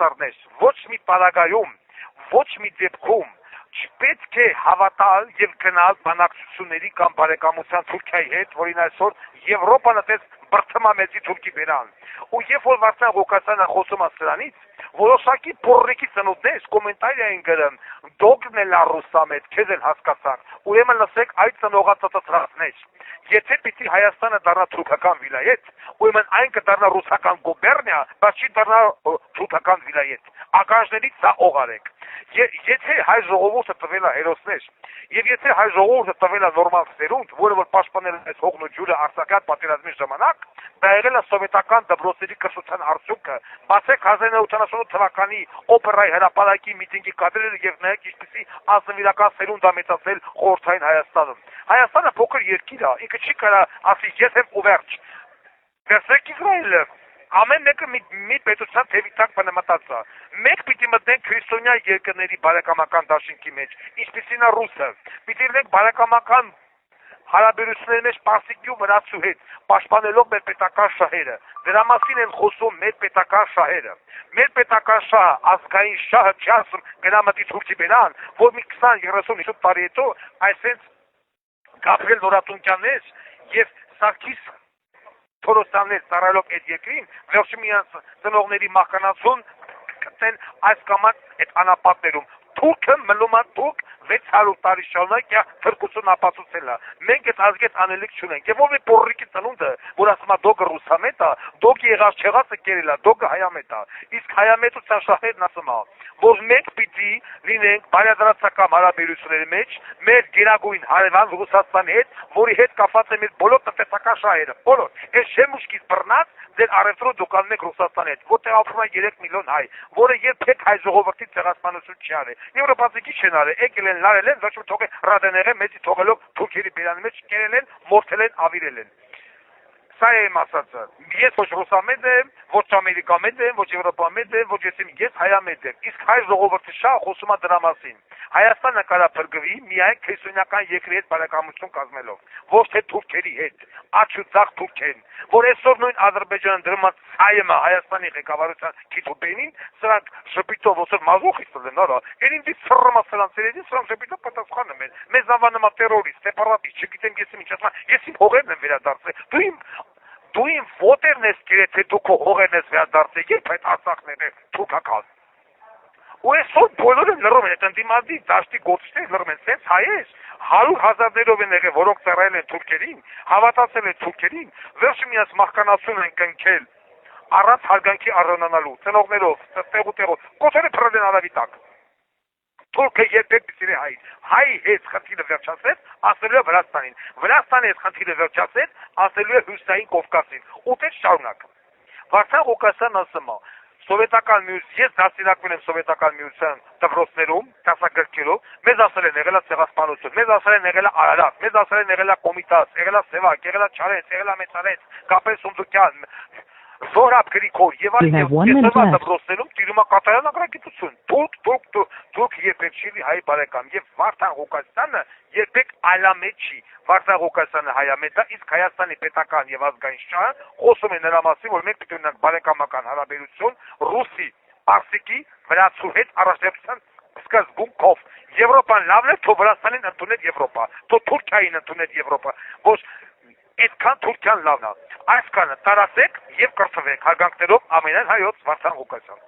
հավասարներ, ոչ մի պարագայում, ոչ մի դեպքում չպետք է հավատալ եւ գնալ բանակցությունների կամ բարեկամության Թուրքիայի հետ, որին այսօր Եվրոպան այդպես բրթմամեծի Թուրքի բերան։ Ու երբ որ Վարդան Ղուկասյանը խոսում է սրանից, որոշակի բորրիկի ծնունդներ կոմենտարի էին գրում, դոգն էլ ռուսամետ, քեզ էլ հասկացար։ Ուրեմն լսեք այդ ծնողացածրածներ։ Եթե պիտի Հայաստանը դառնա թուրքական վիլայետ, ուրեմն այն կդառնա ռուսական գուբերնիա, բայց չի դառնա թուրքական վիլայետ։ Ականջներից սա օղարեք։ Եթե հայ ժողովուրդը տվել է հերոսներ, եւ եթե հայ ժողովուրդը տվել է նորմալ սերունդ, որը որ պաշտպանել է հողն ու ջուրը արտաքան պատերազմի ժամանակ, դա եղել է սովետական դպրոցների կրթության արդյունքը։ Բացեք 1978 թվականի օպերայի հրապարակի միտինգի կադրերը եւ նայեք ինչպեսի ազնվիրական սերունդ է մեծացել խորհրդային Հայաստանում։ Հայաստանը փոքր երկիր է, ինքը չի կարող ասի ես եմ ու վերջ։ Վերցրեք Իսրայելը, ամեն մեկը մի պետության թևի տակ բնամտած է։ Մենք պիտի մտնենք քրիստոնյա երկրների բարեկամական դաշինքի մեջ, ինչպիսին է ռուսը։ Պիտի լինենք բարեկամական հարաբերությունների մեջ Պարսիկի ու վրացու հետ, պաշտպանելով մեր պետական շահերը։ Դրա մասին են խոսում մեր պետական շահերը։ Մեր պետական շահը, ազգային շահը չի ասում գնամտի Թուրքի բերան, որ մի 20-30 տարի հետո այսպես Գաբրիել Նորատունյաններ եւ Սարգիս Թորոսյաններ ծառայելով այդ երկրին, վերջի միանց ծնողների մահկանացուն կտեն այս կամ այդ անապատներում։ Թուրքը մնում է թուրք 600 տարի շարունակ թրկություն ապացուցել է։ Մենք այդ ազգետ անելիք չունենք։ Եվ ով է բորրիկի ծնունդը, որ ասում է դոգը ռուսամետ է, դոգը եղած չեղածը կերել է, դոգը հայամետ է։ Իսկ հայամետության շահերն ասում է, որ մենք պիտի լինենք բարեդրացական հարաբերությունների մեջ մեր գերագույն հարևան Ռուսաստանի հետ, որի հետ կապված է մեր բոլոր տնտեսական շահերը։ Բոլոր։ Այս շեմուշկից բռնած ձեր արևտրո դուկան եք Ռուսաստանի հետ, որտեղ ապրում է 3 միլիոն հայ, որը երբեք հայ ժողովրդի ցեղասպանություն չի արել։ Եվրոպացիքի չեն արել, եկել են, լարել են, ոչ մի թողել ռադեները մեծի թողելով թուրքերի բերանի մեջ կերել են, մորթել են, ավիրել են։ Սա եմ ասածը։ Ես ոչ ռուսամետ եմ, ոչ ամերիկամետ եմ, ոչ եվրոպամետ եմ, ոչ ես հայամետ եմ։ Իսկ հայ ժողովրդի շահը խոսում է դրա մասին։ Հայաստանը կարա փրկվի միայն քրիստոնեական երկրի հետ բարեկամություն կազմելով, ոչ թե թուրքերի հետ, աչք ու ցախ թուրքեն, որ այսօր նույն Ադրբեջանը դրված հայեմը Հայաստանի ղեկավարության քիթուբենին, սրանք շփիտով ոսր մազոխիստել են, արա, ինձ սրմա սրանցերից սրանք շփիտով պատասխանում են։ Մեզ անվանում են տերորիստ, սեպարատիստ, չգիտեմ ես ինչ ասում, ես իմ հողերն եմ վերադարձել։ Դու իմ ոտերն ես կերել, թե դու քո հողերն ես վերադարձել, երբ այդ Արցախներն են թուրքական։ Ու այսօր բոլորը լռում են, այդ ընդդիմադի դաշտի գործիչները լռում են, սենց հայեր 100,000-ներով են եղել, որոնք ծառայել են թուրքերին, հավատացել են թուրքերին, վերջը միած մահկանացուն են կնքել առանց հարգանքի առանանալու, ծնողներով, տեղով, կոթերը փռել են արավի տակ։ Թուրքը երբեք պիտի հայ հետ խնդիրը վերջացրեց, ասելու է Վրաստանին, Վրաստանը հետ խնդիրը վերջացրեց, ասելու է Հյուսիսային Կովկասին, ու դե շարունակ։ Վարդան Ղուկասյանն ասում է, սովետական միություն, ես դաստիարակվել եմ սովետական միության դպրոցներում, դասագրքերով, մեզ ասել են եղել է ցեղասպանություն, մեզ ասել են եղել է Արարատ, մեզ ասել են եղել է Կոմիտաս, եղել է Սևակ, եղել է Չարենց, եղել է Մեծարենց, Կապել Սունդուկյան, Զորապ Գրիգոր եւ այլն դպրոցներում տիրում է կատարյալ ագրագիտություն։ Թուրք երբեք չի հայ բարեկամ եւ Վարդան Ղուկասյանը երբեք այլամետ չի։ Վարդան Ղուկասյանը հայամետ է, իսկ Հայաստանի պետական եւ ազգային շահը խոսում է նրա մասին, որ մենք պետք է ունենանք բարեկամական հարաբերություն ռուսի, պարսիկի, վրացու հետ առաջնորդության սկզբունքով։ Եվրոպան լավն է, թող Վրաստանին ընդունել Եվրոպա, թող Թուրքիային ընդունել Եվրոպա։ Ոչ այդքան Թուրքիան լավն է։ Այսքանը տարածեք եւ կրթվեք հարգանքներով ամենայն հայոց Վարդան Ղուկասյան։